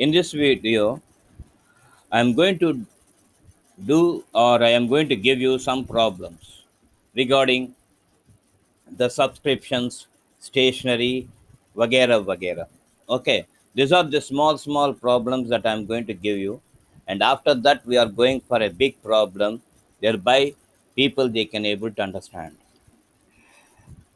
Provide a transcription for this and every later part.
In this video, I'm going to I am going to give you some problems regarding the subscriptions, stationery, vagera. Okay, these are the small problems that I'm going to give you, and after that we are going for a big problem, thereby people they can able to understand.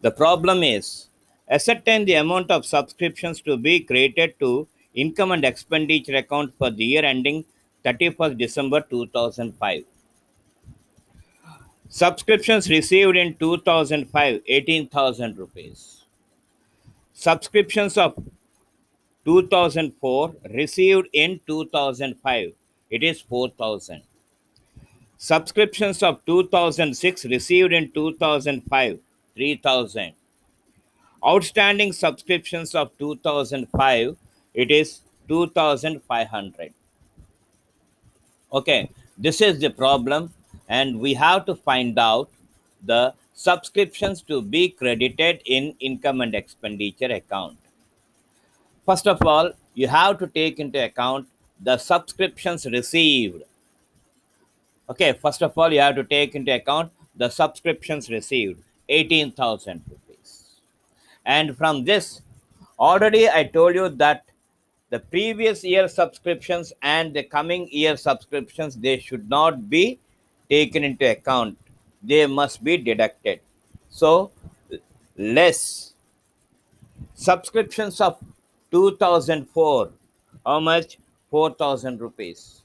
The problem is ascertain the amount of subscriptions to be created to income and expenditure account for the year ending 31st December 2005. Subscriptions received in 2005 18,000 rupees. Subscriptions of 2004 received in 2005 it is 4,000. Subscriptions of 2006 received in 2005 3,000. Outstanding subscriptions of 2005 it is 2,500. Okay, this is the problem, and we have to find out the subscriptions to be credited in income and expenditure account. First of all, you have to take into account the subscriptions received. Okay, first of all, you have to take into account the subscriptions received 18,000 rupees. And from this, already I told you that the previous year subscriptions and the coming year subscriptions they should not be taken into account. They must be deducted. So less subscriptions of 2004, how much? 4,000 rupees.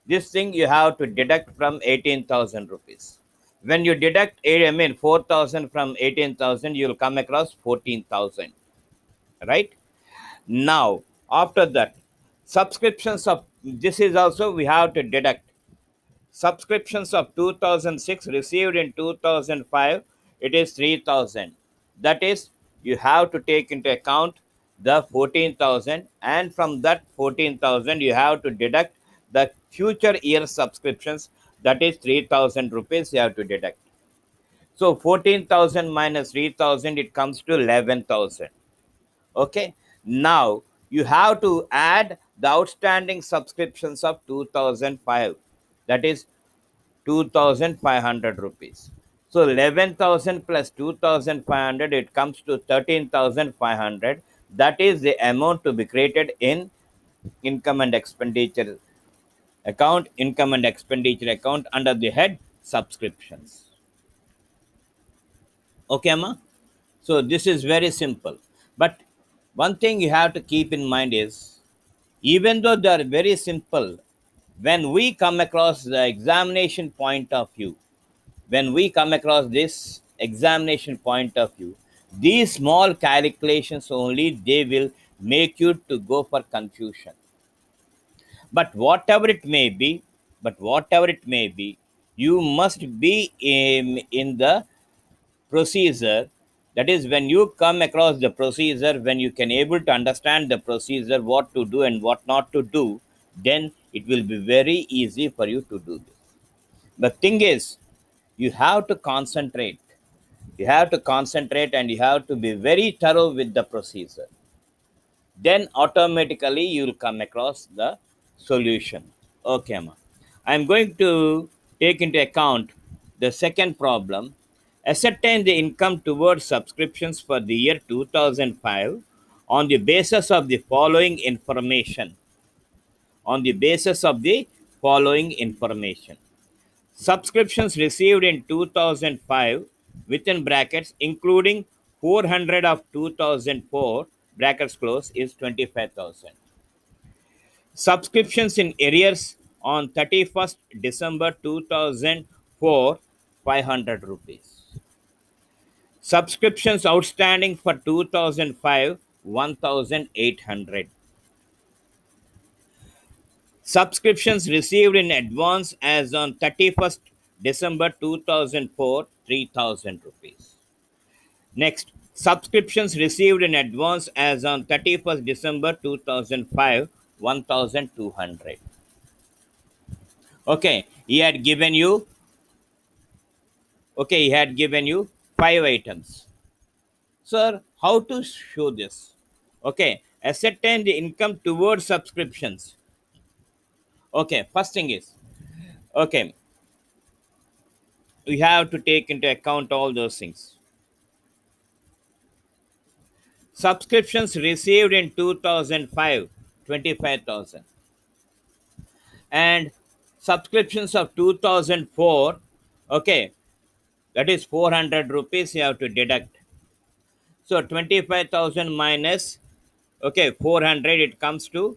This thing you have to deduct from 18,000 rupees. When you deduct 4,000 from 18,000, you will come across 14,000, right? Now, after that, subscriptions of this is also we have to deduct. Subscriptions of 2006 received in 2005 it is 3,000. That is, you have to take into account the 14,000, and from that 14,000 you have to deduct the future year subscriptions, that is 3,000 rupees you have to deduct. So 14,000 minus 3,000 it comes to 11,000. Okay, now you have to add the outstanding subscriptions of 2005, that is 2,500 rupees. So 11,000 plus 2,500 it comes to 13,500. That is the amount to be created in income and expenditure account under the head subscriptions. Okay, Amma? So this is very simple. But one thing you have to keep in mind is, even though they are very simple, when we come across the examination point of view, when we come across this examination point of view, these small calculations only they will make you to go for confusion. But whatever it may be, you must be in the procedure. That is, when you come across the procedure, when you can able to understand the procedure, what to do and what not to do, then it will be very easy for you to do this. The thing is, you have to concentrate. You have to concentrate and you have to be very thorough with the procedure. Then automatically you will come across the solution. Okay, Amma. I'm going to take into account the second problem. Ascertain the income towards subscriptions for the year 2005 on the basis of the following information. On the basis of the following information. Subscriptions received in 2005 within brackets including 400 of 2004 brackets close is 25,000. Subscriptions in arrears on 31st December 2004 500 rupees. Subscriptions outstanding for 2005 1,800. Subscriptions received in advance as on 31st December 2004 3,000 rupees. Next, subscriptions received in advance as on 31st December 2005 1,200. Okay, he had given you 5 items. Sir, how to show this? Okay, Ascertain the income towards subscriptions. Okay, first thing is, okay, we have to take into account all those things. Subscriptions received in 2005, 25,000, and subscriptions of 2004, okay, that is 400 rupees you have to deduct. So 25,000 minus, okay, 400, it comes to,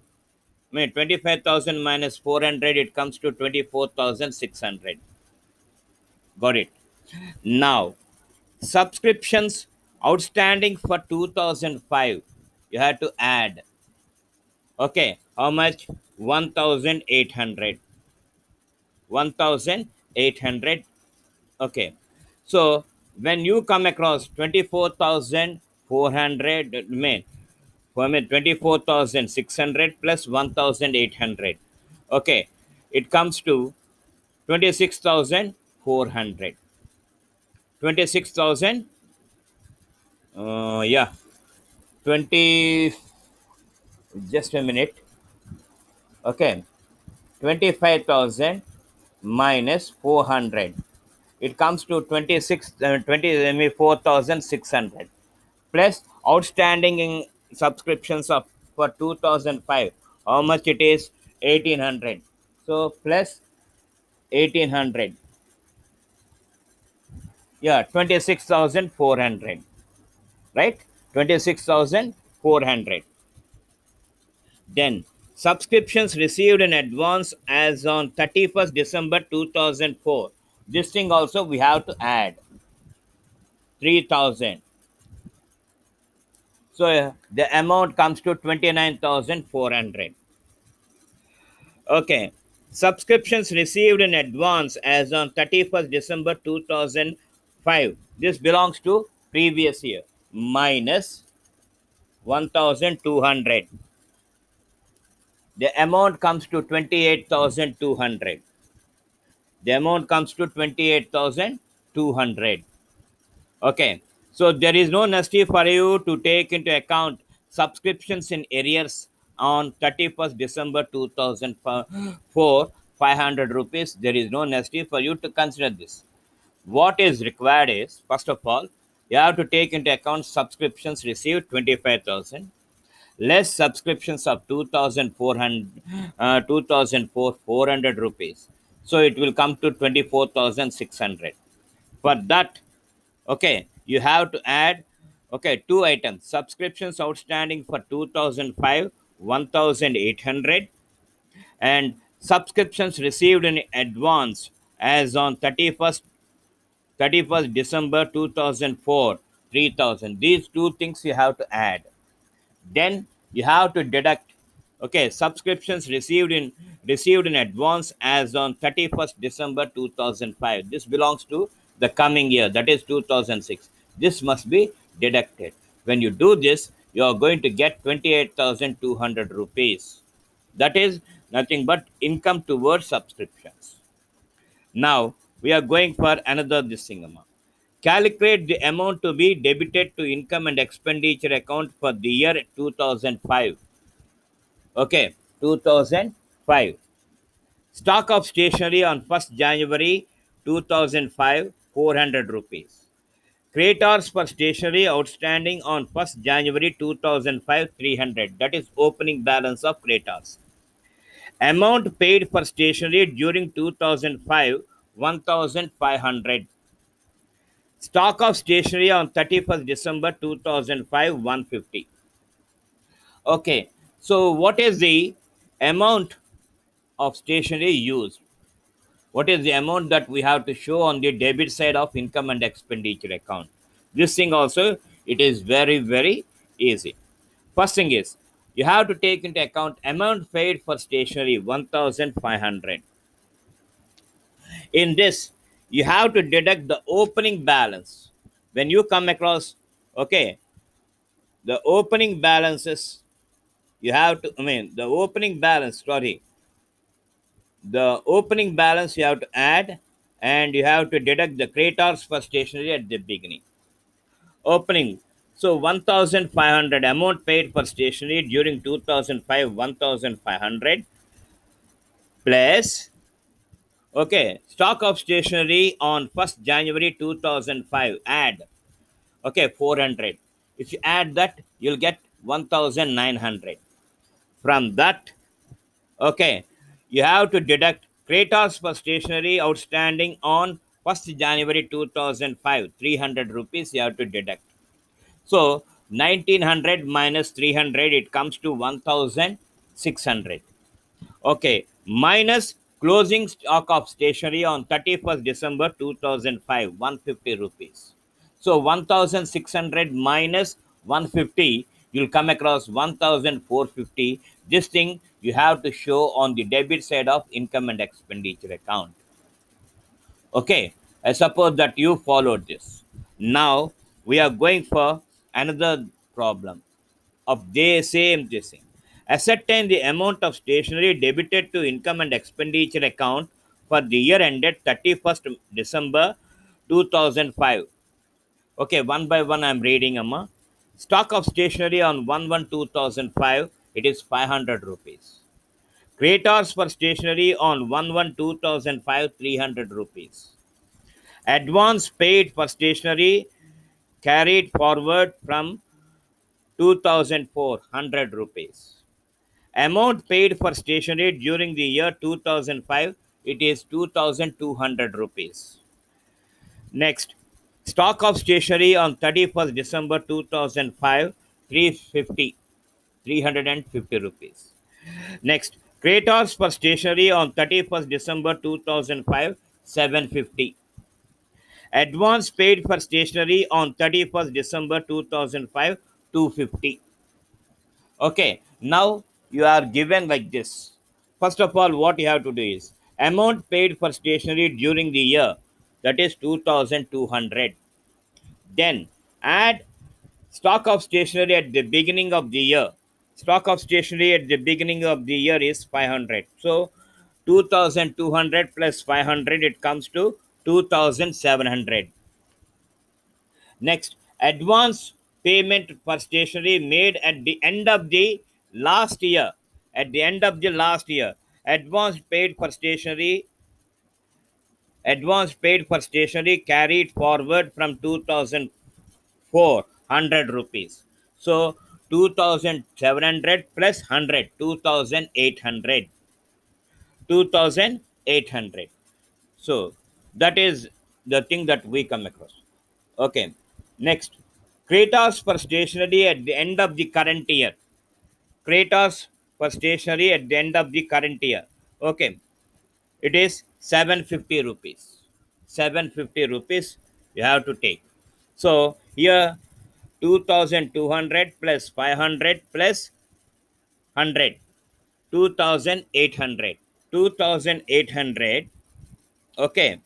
I mean, 25,000 minus 400, it comes to 24,600. Got it. Now, subscriptions outstanding for 2005, you have to add, okay, how much? 1,800. 1,800. Okay. So when you come across 24,400, mean, I mean 24,600 plus 1,800. Okay. It comes to 26,400. 26,000. Yeah. 20. Just a minute. Okay. 25,000 minus 400. It comes to 24,600 plus outstanding in subscriptions of for 2005. How much it is? 1,800. So plus 1,800. Yeah, 26,400. Right? 26,400. Then subscriptions received in advance as on 31st December 2004. This thing also we have to add 3,000. So the amount comes to 29,400. Okay. Subscriptions received in advance as on 31st December 2005. This belongs to previous year minus 1,200. The amount comes to 28,200. The amount comes to 28,200. Okay. So there is no necessity for you to take into account subscriptions in arrears on 31st December 2004, 500 rupees. There is no necessity for you to consider this. What is required is, first of all, you have to take into account subscriptions received 25,000, less subscriptions of 2,400, 400 rupees. So it will come to 24,600. For that, okay, you have to add, okay, two items: subscriptions outstanding for 2005, 1,800, and subscriptions received in advance as on 31st December 2004, 3,000. These two things you have to add. Then you have to deduct, okay, subscriptions received in advance as on 31st December 2005. This belongs to the coming year, that is 2006. This must be deducted. When you do this, you are going to get 28,200 rupees. That is nothing but income towards subscriptions. Now we are going for another this thing amount. Calculate the amount to be debited to income and expenditure account for the year 2005. Okay, 2005. Stock of stationery on 1st January 2005, 400 rupees. Creditors for stationery outstanding on 1st January 2005, 300. That is opening balance of creditors. Amount paid for stationery during 2005, 1,500. Stock of stationery on 31st December 2005, 150. Okay, so what is the amount of stationery used? What is the amount that we have to show on the debit side of income and expenditure account? This thing also, it is very, very easy. First thing is, you have to take into account amount paid for stationery 1,500. In this, you have to deduct the opening balance. When you come across, okay, the opening balances, you have to, I mean, the opening balance, sorry, the opening balance you have to add, and you have to deduct the creditors for stationery at the beginning. Opening. So 1,500 amount paid for stationery during 2005, 1,500 plus, okay, stock of stationery on 1st January 2005, add, okay, 400. If you add that, you'll get 1,900. From that, okay, you have to deduct creditors for stationery outstanding on 1st January 2005, 300 rupees you have to deduct. So 1900 minus 300, it comes to 1600. Okay, minus closing stock of stationery on 31st December 2005, 150 rupees. So 1600 minus 150, you'll come across 1450. This thing you have to show on the debit side of income and expenditure account. Okay, I suppose that you followed this. Now we are going for another problem of the same this thing. Ascertain the amount of stationery debited to income and expenditure account for the year ended 31st December 2005. Okay, one by one I'm reading, Amma. Stock of stationery on 1/1/2005, it is 500 rupees. Creditors for stationery on 1/1/2005, 300 rupees. Advance paid for stationery carried forward from 2004, 100 rupees. Amount paid for stationery during the year 2005, it is 2200 rupees. Next, stock of stationery on 31st December 2005, 350, 350 rupees. Next, creditors for stationery on 31st December 2005, 750. Advance paid for stationery on 31st December 2005, 250. Okay, now you are given like this. First of all, what you have to do is amount paid for stationery during the year, that is 2200. Then add stock of stationery at the beginning of the year. Stock of stationery at the beginning of the year is 500. So 2200 plus 500, it comes to 2700. Next, advance payment for stationery made at the end of the last year. At the end of the last year, advance paid for stationery, advance paid for stationery carried forward from 2004, 100 rupees. So 2700 plus 100, 2800. 2800. So that is the thing that we come across. Okay. Next, Kratos for stationery at the end of the current year. Kratos for stationery at the end of the current year. Okay. It is 750 rupees. 750 rupees you have to take. So here 2200 plus 500 plus 100. 2800. 2800. Okay.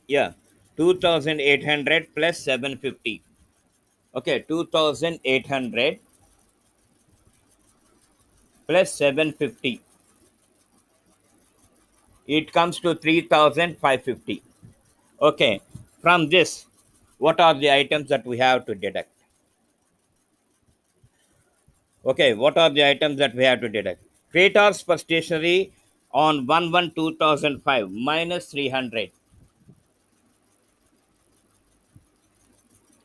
Yeah. 2800 plus 750. Okay, 2800 plus 750. It comes to 3550. Okay, from this, what are the items that we have to deduct? Okay, what are the items that we have to deduct? Creditors for stationery on 1/1/2005 minus 300.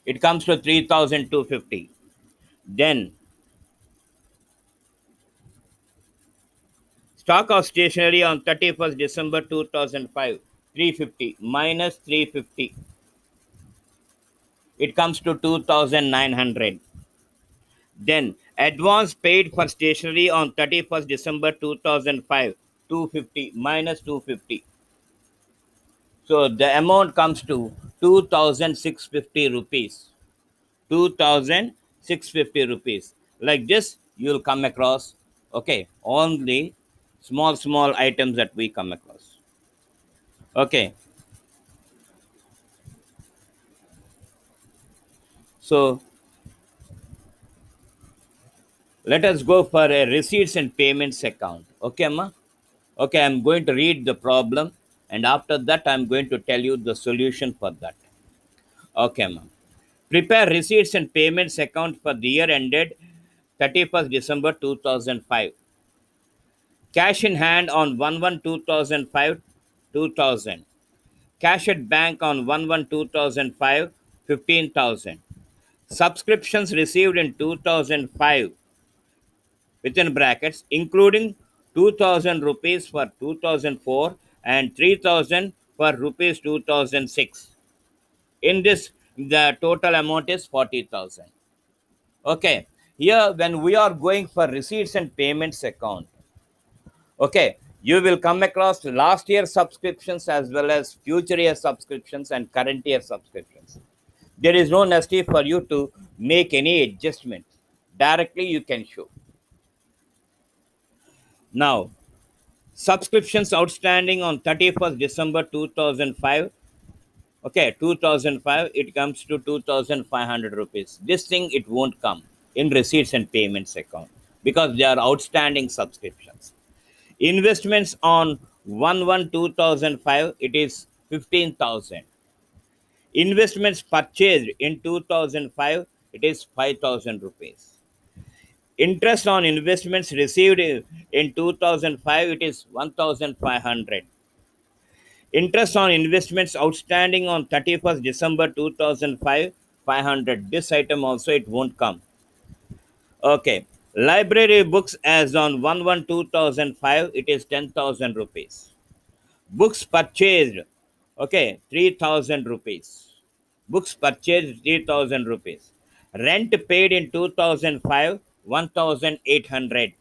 It comes to 3250. Then stock of stationery on 31st December 2005, 350 minus 350. It comes to 2900. Then advance paid for stationery on 31st December 2005, 250 minus 250. So the amount comes to 2650 rupees. 2650 rupees. Like this, you'll come across, okay, only small items that we come across. Okay, so let us go for a receipts and payments account. Okay, Amma? Okay, I'm going to read the problem, and after that, I'm going to tell you the solution for that. Okay, ma'am. Prepare receipts and payments account for the year ended 31st December 2005. Cash in hand on 1/1/2005, 2000. Cash at bank on 1/1/2005, 15,000. Subscriptions received in 2005 within brackets, including 2,000 rupees for 2004 and 3,000 for rupees 2006. In this, the total amount is 40,000. Okay, here when we are going for receipts and payments account, okay, you will come across last year subscriptions as well as future year subscriptions and current year subscriptions. There is no necessity for you to make any adjustments. Directly you can show. Now, subscriptions outstanding on 31st December 2005. Okay, 2005, it comes to 2,500 rupees. This thing, it won't come in receipts and payments account because they are outstanding subscriptions. Investments on 1/1/2005, it is 15,000. Investments purchased in 2005, it is 5,000 rupees. Interest on investments received in 2005, it is 1,500. Interest on investments outstanding on 31st December 2005, 500. This item also, it won't come. Okay. Library books as on 1/1/2005, it is 10,000 rupees. Books purchased, okay, 3,000 rupees. Books purchased 3,000 rupees. Rent paid in 2005, 1,800.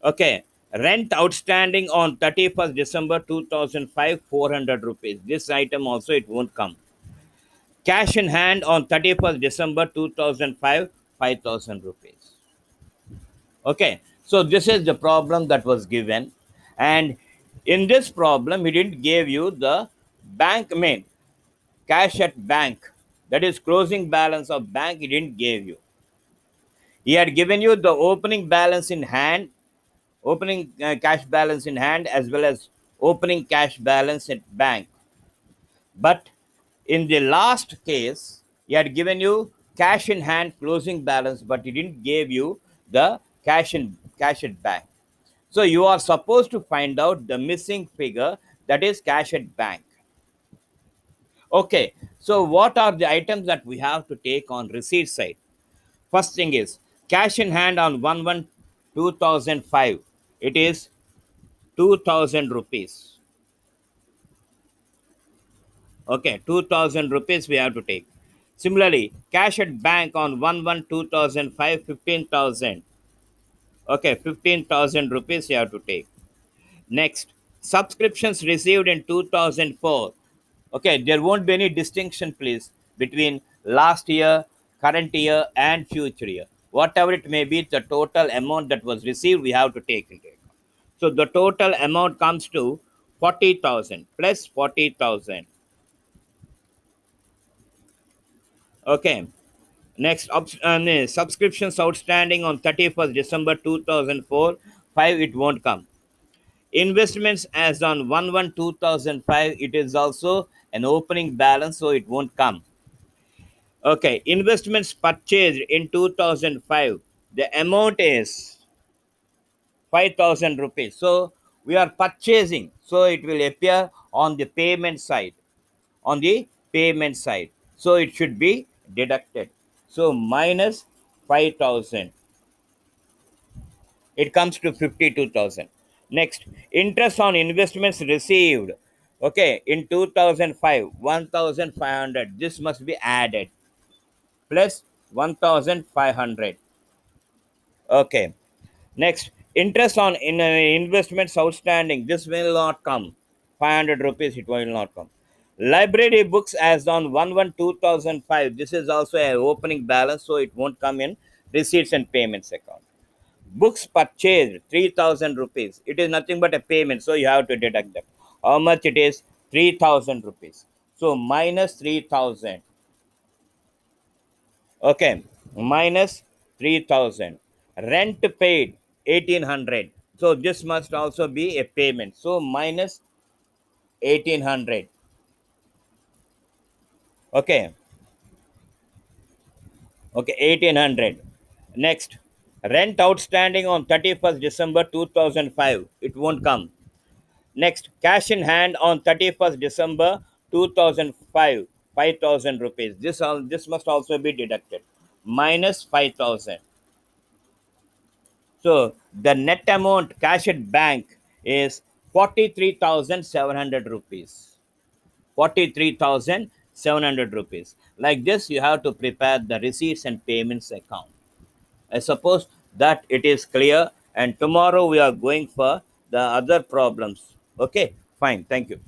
Okay. Rent outstanding on 31st December 2005, 400 rupees. This item also, it won't come. Cash in hand on 31st December 2005, 5,000 rupees. Okay. So this is the problem that was given. And in this problem, he didn't give you the bank main, cash at bank. That is closing balance of bank, he didn't give you. He had given you the opening balance in hand, opening cash balance in hand, as well as opening cash balance at bank. But in the last case, he had given you cash in hand closing balance, but he didn't give you the cash at bank. So you are supposed to find out the missing figure, that is cash at bank. Okay, so what are the items that we have to take on receipt side? First thing is cash in hand on 1/1/2005. It is 2,000 rupees. Okay, 2,000 rupees we have to take. Similarly, cash at bank on 1/1/2005, 15,000. Okay, 15,000 rupees you have to take. Next, subscriptions received in 2004. Okay, there won't be any distinction, please, between last year, current year, and future year. Whatever it may be, the total amount that was received, we have to take into account. So the total amount comes to 40,000 plus 40,000. Okay. Next, subscriptions outstanding on 31st December 2004, 5, it won't come. Investments as on 1/1/2005, it is also an opening balance, so it won't come. Okay, investments purchased in 2005, the amount is 5,000 rupees. So we are purchasing, so it will appear on the payment side. On the payment side, so it should be deducted. So minus 5,000, it comes to 52,000. Next, interest on investments received, okay, in 2005, 1,500. This must be added plus 1,500. Okay. Next, interest on investments outstanding. This will not come. 500 rupees, it will not come. Library books as on 1/1/2005. This is also an opening balance, so it won't come in receipts and payments account. Books purchased 3,000 rupees. It is nothing but a payment, so you have to deduct that. How much it is? 3,000 rupees. So minus 3,000. Okay, minus 3,000. Rent paid 1,800. So this must also be a payment. So minus 1800. Okay. Okay, 1800. Next, rent outstanding on 31st December 2005. It won't come. Next, cash in hand on 31st December 2005, 5000 rupees. This must also be deducted. Minus 5000. So the net amount cash at bank is 43,700 rupees. 43,700 rupees. Like this, you have to prepare the receipts and payments account. I suppose that it is clear, and tomorrow we are going for the other problems. Okay, fine. Thank you.